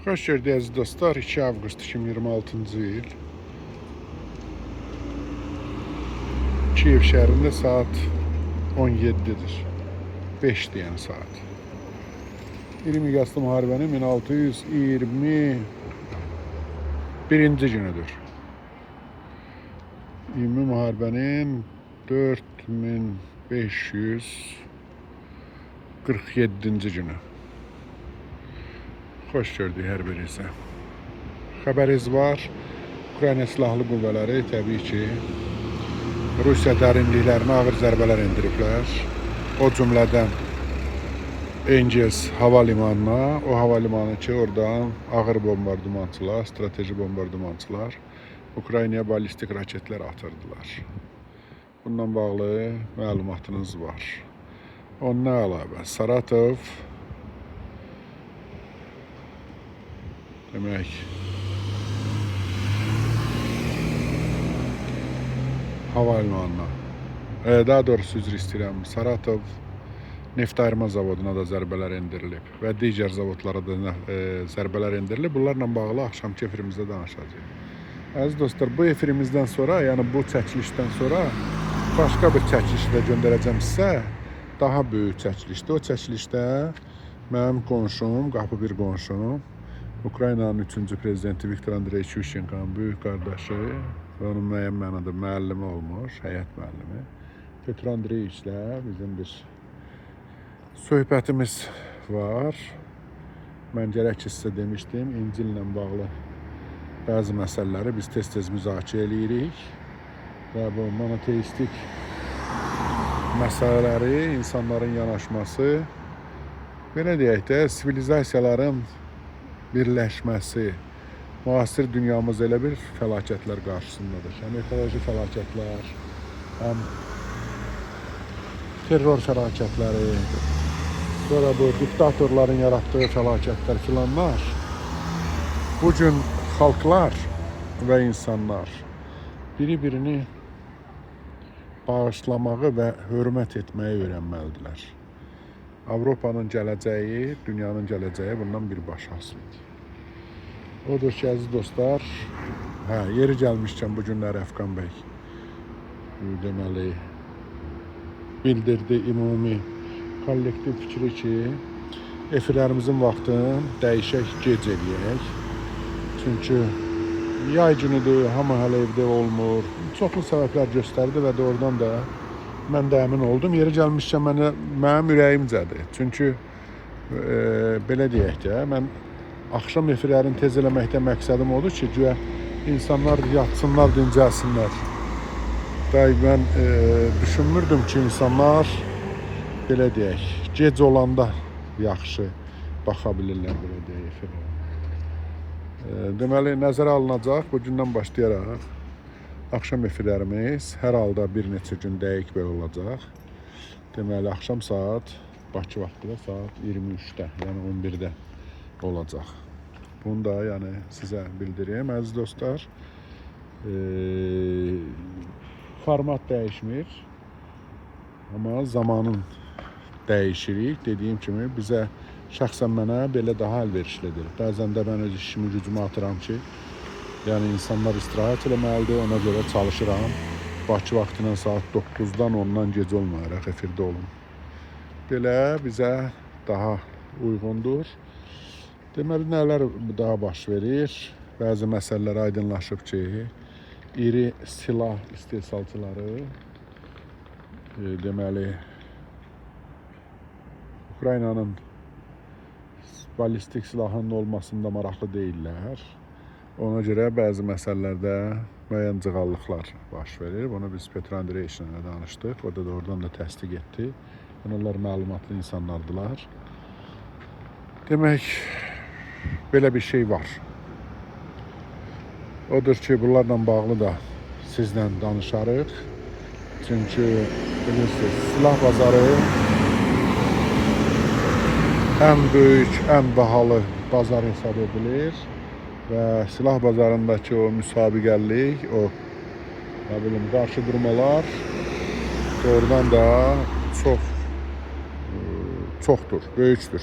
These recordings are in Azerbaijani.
Xoş gördük əziz dostlar. 2 avqust 2026-cı il Kiyev şəhərində saat 17-dir. 5-dir yəni saat. 20 Ağustos müharibənin 1621-ci günüdür. 20 müharibənin 4547-ci günü. Xoş gördük hər birinizə. Xəbəriniz var. Ukrayna Silahlı Qüvvələri təbii ki, Rusiya dərinliklərinə ağır zərbələr endiriblər. O cümlədən Engels hava limanına, o hava limanı ki, oradan ağır bombardımançılar, strateji bombardımançılar Ukraynaya ballistik raketlər atırdılar. Bununla bağlı məlumatınız var. Ondan əlavə Saratov demək hava limanına, daha doğrusu üzr istəyirəm, Saratov neft ayırma zavoduna da zərbələr endirilib və digər zavodlara da zərbələr endirilib. Bunlarla bağlı axşamki efirimizdə danışacağıq. Əziz dostlar, bu efirimizdən sonra, yəni bu çəkilişdən sonra başqa bir çəkiliş də göndərəcəm sizə. Daha böyük çəkilişdir. O çəkilişdə mənim qonşum, qapı bir qonşum, Ukraynanın 3-cü prezidenti Viktor Andreyevich Yushchenko'nun böyük qardaşı və onun müəyyən mənada müəllimi olmuş, həyat müəllimi Petr Andreyevichlə bizim bir söhbətimiz var. Mən gərək ki sizə demişdim, İncillə bağlı bəzi məsələləri biz tez-tez müzakirə edirik və bu monoteistik məsələləri, insanların yanaşması, belə deyək də, sivilizasiyaların birləşməsi, müasir dünyamız elə bir fəlakətlər qarşısındadır. Həm ekoloji fəlakətlər, həm terror fəlakətləri, sonra bu diktatorların yarattığı fəlakətlər filanlar. Bugün xalqlar və insanlar biri-birini bağışlamağı və hörmət etməyi öyrənməlidirlər. Avropanın gələcəyi, dünyanın gələcəyi bundan birbaşa asılıdır. Odur ki, əziz dostlar, yeri gəlmişkən bu günlər Əfqan bəy deməli bildirdi ümumi kollektiv fikri ki, efirlərimizin vaxtını dəyişək, gec eləyək. Çünki yay günüdür, hamı hələ evdə olmur. Çoxlu səbəblər göstərdi və doğrudan da mən də əmin oldum. Yeri gəlmişkən mənim ürəyimcədir. Çünki belə deyək də, mən axşam efirlərini tez eləməkdə məqsədim odur ki, güya insanlar yatsınlar, dincəlsinlər. Mən düşünmürdüm ki, insanlar belə deyək, gec olanda yaxşı baxa bilirlər, belə deyək, efirlərə. Deməli, nəzərə alınacaq, bu gündən başlayaraq axşam efirlərimiz hər halda bir neçə gün dəqiq belə olacaq. Deməli, axşam saat, Bakı vaxtı da saat 23-də, yəni 11-də olacaq. Bunu da yəni sizə bildireyim, əziz dostlar. Format dəyişmir, amma zamanın dəyişirik. Dediyim kimi, bizə şəxsən mənə belə daha əlverişlidir. Bəzən də mən öz işimi gücümü atıram ki, yəni insanlar istirahət eləməlidir, ona görə çalışıram. Bakı vaxtına saat 9-dan 10-dan gec olmayaraq efirdə olun. Belə bizə daha uyğundur. Deməli, nələr daha baş verir? Bəzi məsələlər aydınlaşıb ki, iri silah istehsalçıları deməli Ukraynanın ballistik silahının olmasında maraqlı deyirlər. Ona görə bəzi məsələlərdə müəyyən cığallıqlar baş verir. Bunu biz Petr Andreyevichlə danışdıq. O da oradan da təsdiq etdi. Onlar məlumatlı insanlardılar. Demək, belə bir şey var. Odur ki, bunlarla bağlı da sizlə danışarıq. Çünki bilirsiniz, silah bazarı ən böyük, ən bahalı bazar hesab edilir. Və silah bazarındakı o müsabiqəlik, o qarşı durmalar doğrudan da çoxdur, böyükdür.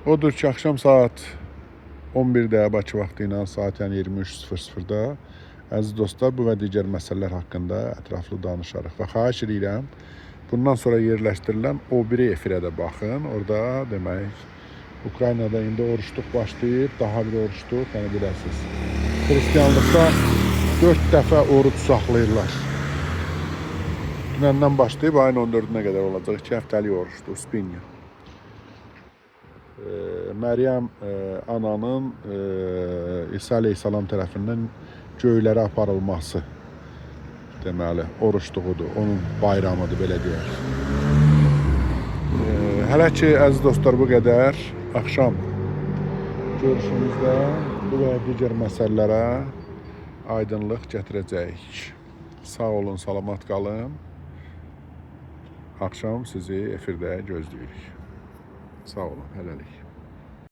Odur ki, axşam saat 11-də Bakı vaxtı ilə saat 23:00-da əziz dostlar, bu və digər məsələlər haqqında ətraflı danışarıq və xahiş edirəm, bundan sonra yerləşdirilən o biri efirə də baxın. Orada demək, Ukraynada indi oruçluq başlayıb, daha bir oruçluq, yəni biləsiniz. Xristianlıqda 4 dəfə oruç saxlayırlar. Dünəndən başlayıb ayın 14-nə qədər olacaq. 2 həftəlik oruçdur, Uspinya. Məryəm ananın İsa Aleyhisselam tərəfindən göylərə aparılması deməli, oruçluğudur, onun bayramıdır, belə deyək. Hələ ki, əziz dostlar, bu qədər. Axşam görüşümüzdə bu və digər məsələlərə aydınlıq gətirəcəyik. Sağ olun, salamat qalın. Axşam sizi efirdə gözləyirik. Sağ olun, hələlik.